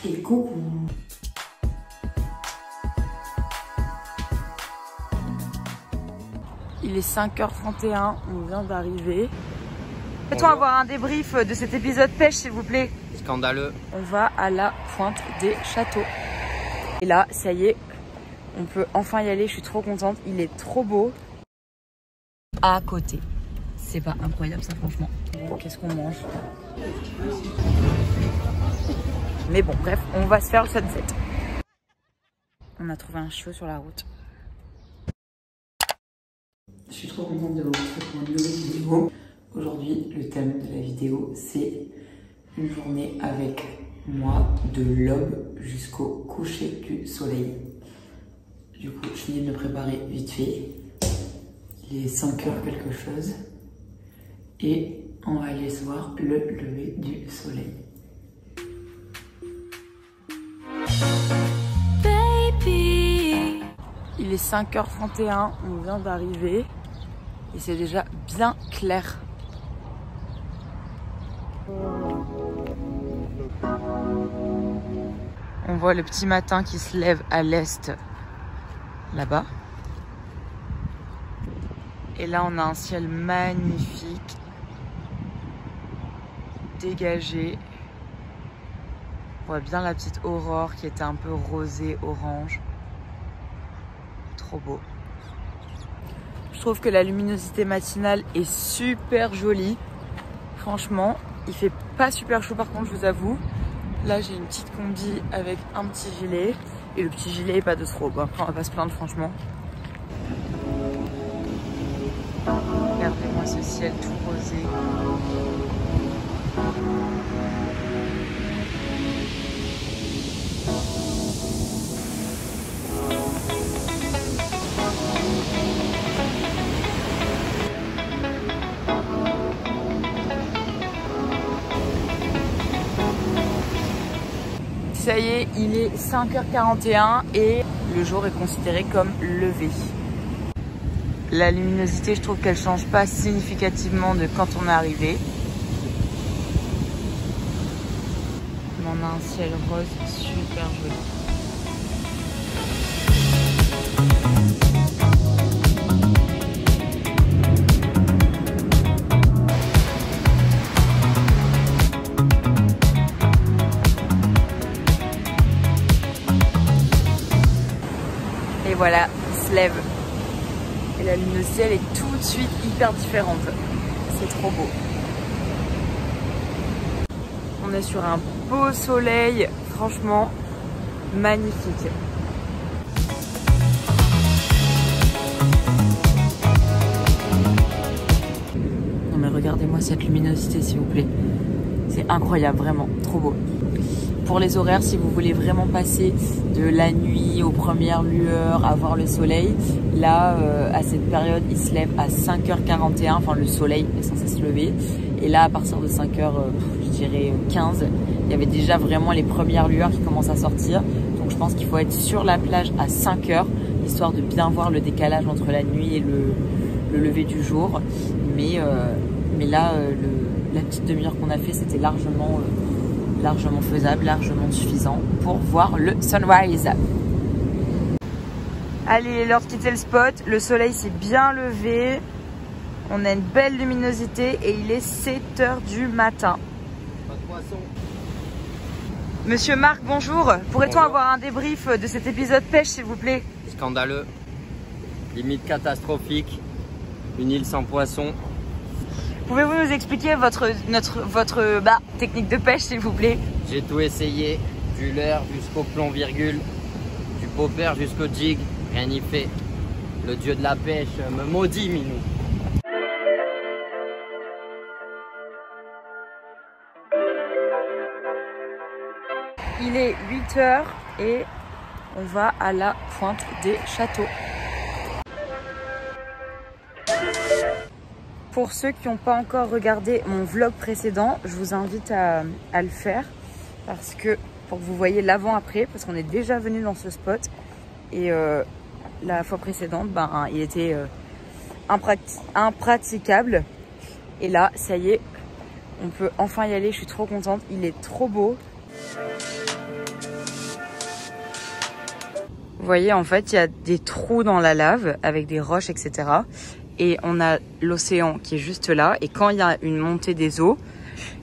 Et coucou. Il est 5h31, on vient d'arriver. Peut-on avoir un débrief de cet épisode pêche s'il vous plaît? Scandaleux. On va à la pointe des châteaux. Et là, ça y est, on peut enfin y aller, je suis trop contente, il est trop beau. À côté. C'est pas incroyable ça franchement. Bon, qu'est-ce qu'on mange? Mais bon, bref, on va se faire le sunset. On a trouvé un chiot sur la route. Je suis trop contente de vous retrouver pour une nouvelle vidéo. Aujourd'hui, le thème de la vidéo, c'est une journée avec moi de l'aube jusqu'au coucher du soleil. Du coup, je finis de me préparer vite fait. Il est 5h quelque chose. Et on va aller voir le lever du soleil. Baby. Il est 5h31, on vient d'arriver. Et c'est déjà bien clair. On voit le petit matin qui se lève à l'est, là-bas. Et là, on a un ciel magnifique, dégagé. On voit bien la petite aurore qui était un peu rosée, orange. Trop beau. Je trouve que la luminosité matinale est super jolie. Franchement, il fait pas super chaud par contre, je vous avoue. Là, j'ai une petite combi avec un petit gilet. Et le petit gilet est pas de trop. Bon, après, on va pas se plaindre, franchement. Regardez-moi ce ciel tout rosé. Ça y est, il est 5h41 et le jour est considéré comme levé. La luminosité, je trouve qu'elle change pas significativement de quand on est arrivé. On a un ciel rose super joli. Et voilà, il se lève. Et la luminosité, elle est tout de suite hyper différente. C'est trop beau. On est sur un beau soleil, franchement, magnifique. Non mais regardez-moi cette luminosité s'il vous plaît. C'est incroyable, vraiment, trop beau. Pour les horaires, si vous voulez vraiment passer de la nuit aux premières lueurs à voir le soleil, là, à cette période, il se lève à 5h41, enfin le soleil est censé se lever. Et là, à partir de 5h, je dirais 15, il y avait déjà vraiment les premières lueurs qui commencent à sortir. Donc je pense qu'il faut être sur la plage à 5h, histoire de bien voir le décalage entre la nuit et le lever du jour. Mais là, la petite demi-heure qu'on a fait, c'était largement faisable, largement suffisant pour voir le sunrise. Allez, l'heure de quitter le spot. Le soleil s'est bien levé. On a une belle luminosité et il est 7h du matin. Pas de poisson. Monsieur Marc, bonjour. Pourrait-on avoir un débrief de cet épisode pêche, s'il vous plaît? Scandaleux. Limite catastrophique. Une île sans poisson. Pouvez-vous nous expliquer votre technique de pêche, s'il vous plaît? J'ai tout essayé. Du leurre jusqu'au plomb virgule. Du popper jusqu'au jig. Rien n'y fait. Le dieu de la pêche me maudit, Minou. Il est 8h et on va à la pointe des châteaux. Pour ceux qui n'ont pas encore regardé mon vlog précédent, je vous invite à le faire parce que pour que vous voyez l'avant-après, parce qu'on est déjà venu dans ce spot et la fois précédente, il était impraticable. Et là, ça y est, on peut enfin y aller. Je suis trop contente. Il est trop beau. Vous voyez, en fait, il y a des trous dans la lave avec des roches, etc. Et on a l'océan qui est juste là. Et quand il y a une montée des eaux,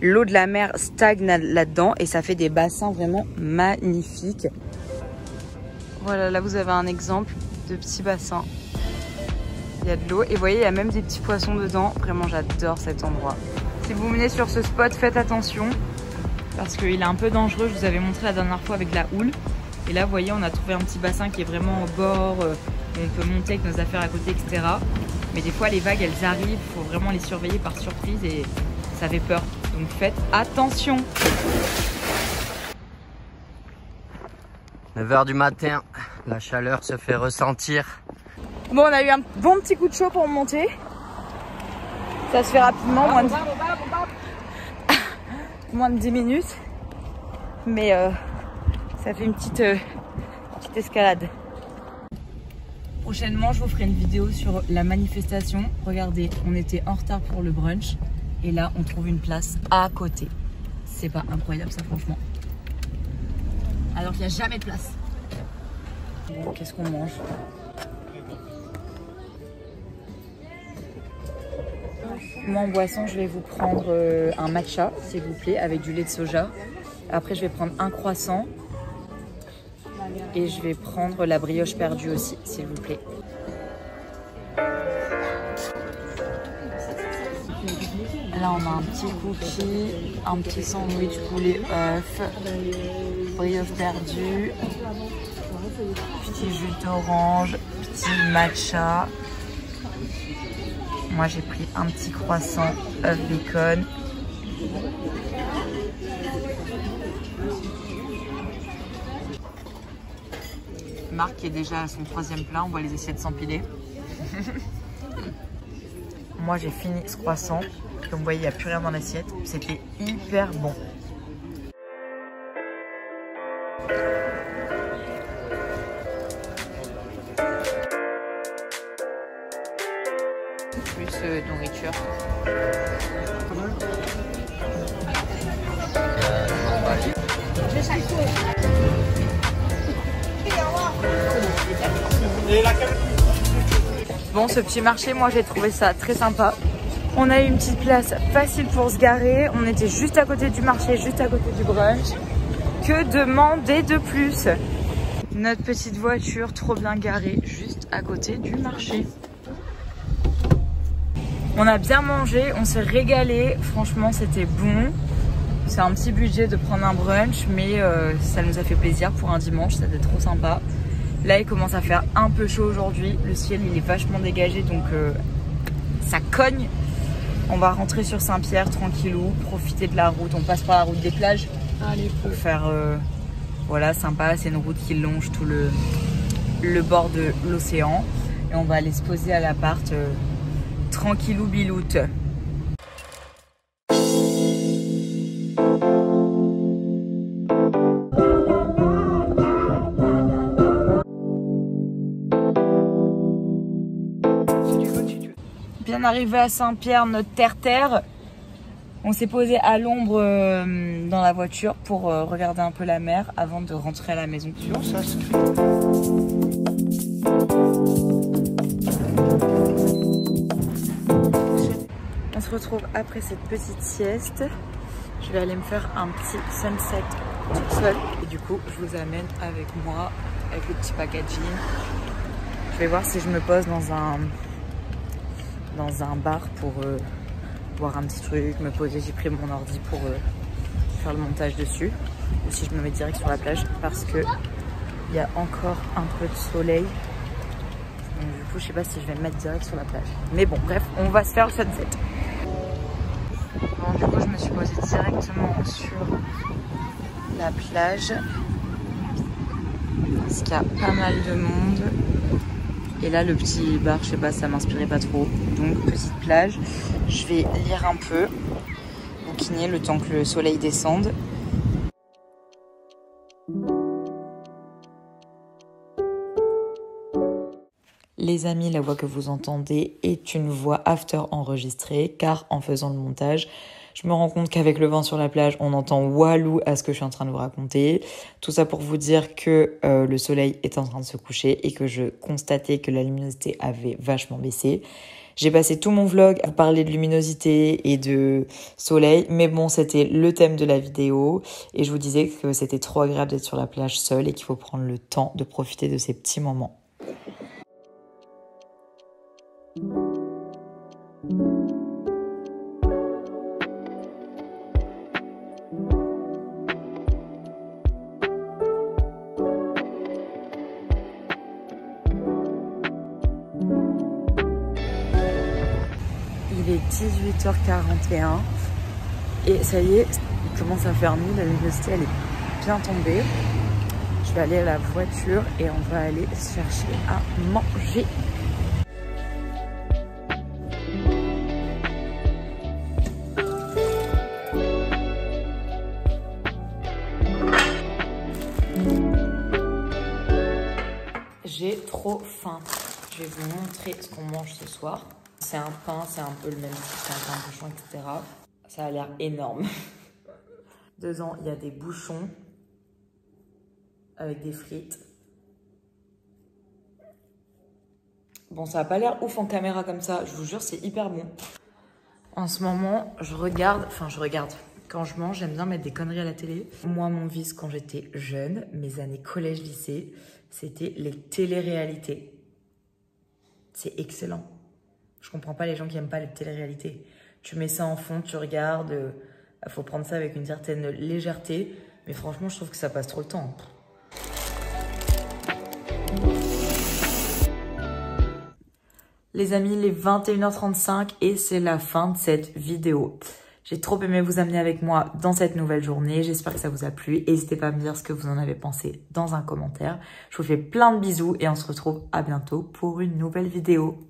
l'eau de la mer stagne là-dedans et ça fait des bassins vraiment magnifiques. Voilà, là vous avez un exemple de petit bassin. Il y a de l'eau et vous voyez, il y a même des petits poissons dedans. Vraiment, j'adore cet endroit. Si vous venez sur ce spot, faites attention parce qu'il est un peu dangereux. Je vous avais montré la dernière fois avec la houle. Et là, vous voyez, on a trouvé un petit bassin qui est vraiment au bord, où on peut monter avec nos affaires à côté, etc. Mais des fois, les vagues, elles arrivent. Il faut vraiment les surveiller par surprise et ça fait peur. Donc faites attention. 9 h du matin, la chaleur se fait ressentir. Bon, on a eu un bon petit coup de chaud pour monter. Ça se fait rapidement, moins de 10 minutes. Mais ça fait une petite escalade. Prochainement, je vous ferai une vidéo sur la manifestation. Regardez, on était en retard pour le brunch. Et là, on trouve une place à côté. C'est pas incroyable ça, franchement. Alors qu'il n'y a jamais de place. Bon, qu'est-ce qu'on mange? Moi, en boisson, je vais vous prendre un matcha, s'il vous plaît, avec du lait de soja. Après, je vais prendre un croissant. Et je vais prendre la brioche perdue aussi, s'il vous plaît. Là, on a un petit cookie, un petit sandwich poulet œuf, brioche perdue, petit jus d'orange, petit matcha. Moi, j'ai pris un petit croissant, œuf bacon. Marc qui est déjà à son 3e plat, on va les essayer de s'empiler. Moi j'ai fini ce croissant, comme vous voyez il n'y a plus rien dans l'assiette, c'était hyper bon. Plus nourriture. Bon, ce petit marché, moi j'ai trouvé ça très sympa. On a eu une petite place facile pour se garer. On était juste à côté du marché, juste à côté du brunch. Que demander de plus? Notre petite voiture trop bien garée juste à côté du marché. On a bien mangé, on s'est régalé. Franchement, c'était bon. C'est un petit budget de prendre un brunch, mais ça nous a fait plaisir pour un dimanche. C'était trop sympa. Là, il commence à faire un peu chaud aujourd'hui. Le ciel, il est vachement dégagé, donc ça cogne. On va rentrer sur Saint-Pierre tranquillou, profiter de la route. On passe par la route des plages pour faire, voilà, sympa. C'est une route qui longe tout le bord de l'océan. Et on va aller se poser à l'appart tranquillou biloute. Bien arrivé à Saint-Pierre, notre terre-terre, on s'est posé à l'ombre dans la voiture pour regarder un peu la mer avant de rentrer à la maison. On se retrouve après cette petite sieste. Je vais aller me faire un petit sunset toute seule. Et du coup, je vous amène avec moi, avec le petit packaging. Je vais voir si je me pose dans un bar pour boire un petit truc, me poser. J'ai pris mon ordi pour faire le montage dessus. Ou si je me mets direct sur la plage parce que il y a encore un peu de soleil. Donc du coup, je sais pas si je vais me mettre direct sur la plage. Mais bon, bref, on va se faire le sunset. Bon, du coup, je me suis posée directement sur la plage. Parce qu'il y a pas mal de monde. Et là, le petit bar, je sais pas, ça m'inspirait pas trop. Donc, petite plage. Je vais lire un peu, bouquiner le temps que le soleil descende. Les amis, la voix que vous entendez est une voix after enregistrée, car en faisant le montage, Je me rends compte qu'avec le vent sur la plage, on entend walou à ce que je suis en train de vous raconter. Tout ça pour vous dire que le soleil est en train de se coucher et que je constatais que la luminosité avait vachement baissé. J'ai passé tout mon vlog à parler de luminosité et de soleil, mais bon, c'était le thème de la vidéo et je vous disais que c'était trop agréable d'être sur la plage seule et qu'il faut prendre le temps de profiter de ces petits moments. Il est 18h41 et ça y est, il commence à faire nuit, la luminosité elle est bien tombée. Je vais aller à la voiture et on va aller chercher à manger. J'ai trop faim. Je vais vous montrer ce qu'on mange ce soir. C'est un pain, c'est un peu le même type, c'est un pain bouchon, etc. Ça a l'air énorme. Dedans, il y a des bouchons avec des frites. Bon, ça n'a pas l'air ouf en caméra comme ça, je vous jure, c'est hyper bon. En ce moment, je regarde. Quand je mange, j'aime bien mettre des conneries à la télé. Moi, mon vice, quand j'étais jeune, mes années collège-lycée, c'était les téléréalités. C'est excellent. Je comprends pas les gens qui aiment pas les téléréalités. Tu mets ça en fond, tu regardes. Faut prendre ça avec une certaine légèreté. Mais franchement, je trouve que ça passe trop le temps. Les amis, il est 21h35 et c'est la fin de cette vidéo. J'ai trop aimé vous amener avec moi dans cette nouvelle journée. J'espère que ça vous a plu. N'hésitez pas à me dire ce que vous en avez pensé dans un commentaire. Je vous fais plein de bisous et on se retrouve à bientôt pour une nouvelle vidéo.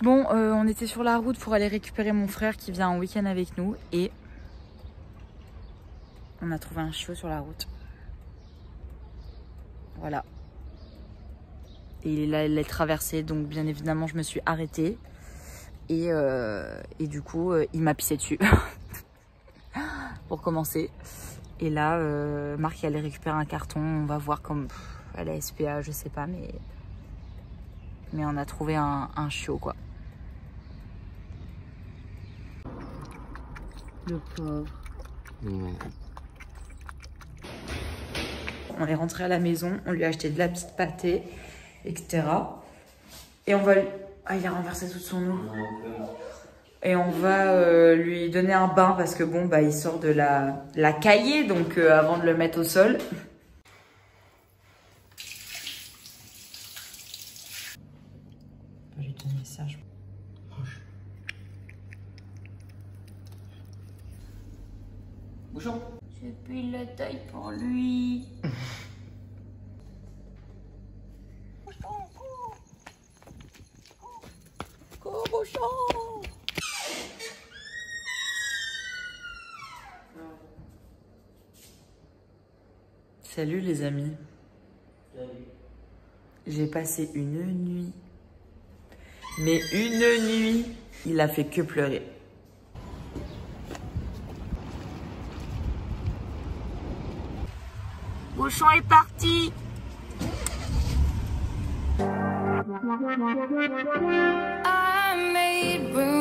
Bon, on était sur la route pour aller récupérer mon frère qui vient en week-end avec nous et on a trouvé un chiot sur la route. Voilà. Et là, il l'a traversé, donc bien évidemment, je me suis arrêtée. Et du coup, il m'a pissé dessus. Pour commencer. Et là, Marc, il allait récupérer un carton. On va voir comme à la SPA, je sais pas, mais on a trouvé un chiot, quoi. Le pauvre. Ouais. On est rentré à la maison, on lui a acheté de la petite pâtée, etc. Et on va... Ah, il a renversé toute son eau. Et on va lui donner un bain parce que bon, bah, il sort de la caillée, donc avant de le mettre au sol. Je vais te donner un message. Bouchon. J'ai pris la taille pour lui. Cours, bouchon. Salut les amis. Salut. J'ai passé une nuit. Mais une nuit, il a fait que pleurer. Bouchon est parti. I made room.